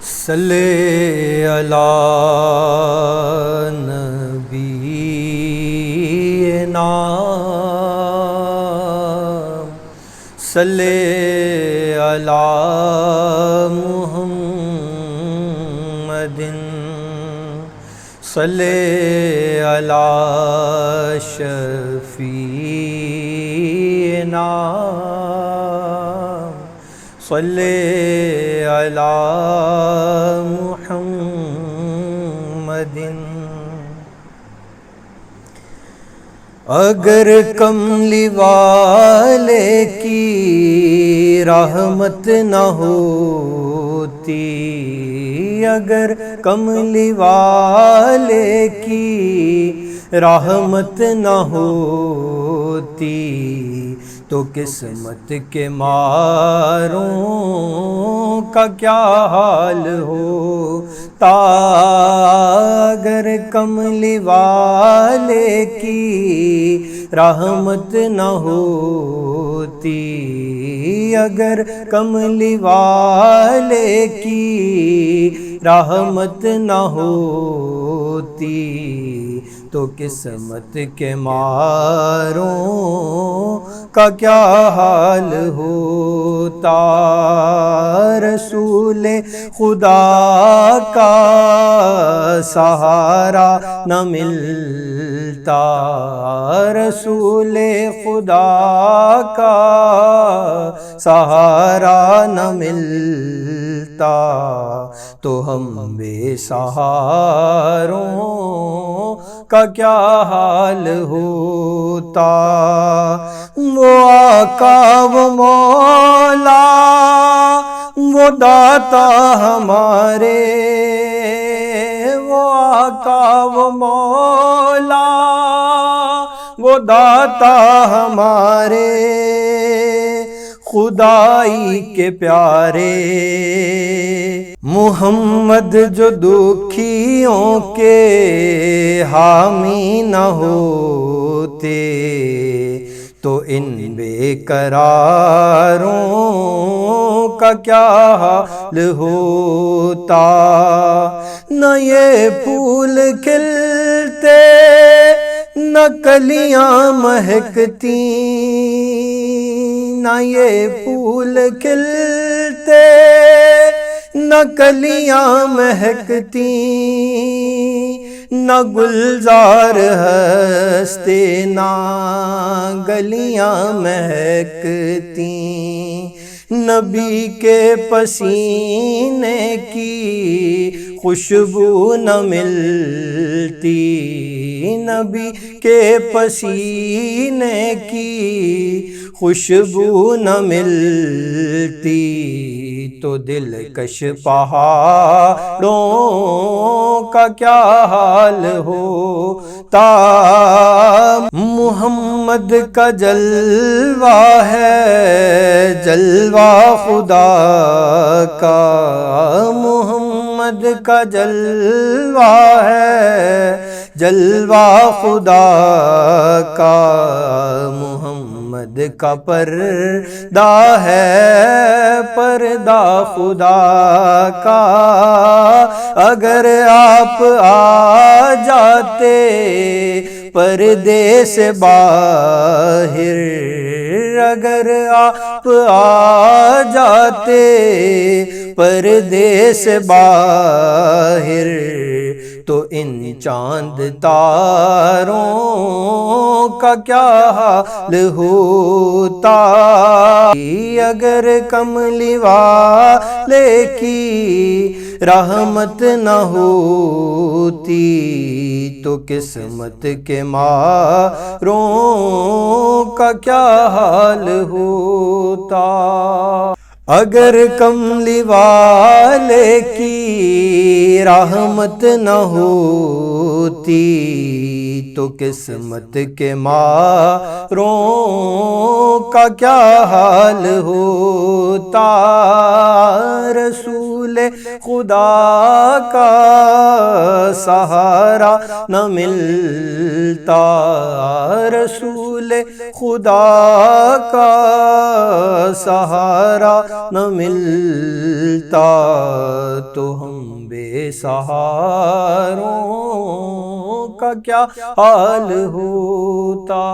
صلی علی نبینا صلی علی محمد صلی علی شفیعنا صلی علی محمد۔ اگر کملی والے کی رحمت نہ ہوتی، اگر کملی والے کی رحمت نہ ہوتی تو قسمت کے ماروں کا کیا حال ہوتا۔ اگر کملی والے کی رحمت نہ ہوتی، اگر کملی والے کی رحمت نہ ہوتی تو قسمت کے ماروں کا کیا حال ہوتا۔ رسول خدا کا سہارا نہ ملتا، رسول خدا کا سہارا نہ ملتا تو ہم بے سہاروں کا کیا حال ہوتا۔ وہ آقا وہ مولا وہ داتا ہمارے، وہ آقا وہ مولا وہ داتا ہمارے، خدائی کے پیارے محمد جو دکھیوں کے حامی نہ ہوتے تو ان بے قراروں کا کیا حال ہوتا۔ نہ یہ پھول کھلتے نہ کلیاں مہکتی، نہ یہ پھول کھلتے نہ کلیاں مہکتی، نہ گلزار ہستے نہ گلیاں مہکتی، نبی کے پسینے کی خوشبو نہ ملتی، نبی کے پسینے کی خوشبو نہ ملتی تو دلکش پہاڑوں کا کیا حال ہوتا۔ محمد کا جلوہ ہے جلوہ خدا کا، محمد کا جلوہ ہے جلوہ خدا کا، محمد کا پردہ ہے پردہ خدا کا۔ اگر آپ آ جاتے پردے سے باہر، اگر آپ آ جاتے پردے سے باہر تو ان چاند تاروں کا کیا حال ہوتا۔ اگر کملی والے کی رحمت نہ ہوتی تو قسمت کے ماروں کا کیا حال ہوتا۔ اگر کملی والے کی رحمت نہ ہوتی تو قسمت کے ماروں کا کیا حال ہوتا۔ رسول خدا کا سہارا نہ ملتا، رسول خدا کا سہارا نہ ملتا تو ہم بے سہاروں کا کیا حال ہوتا۔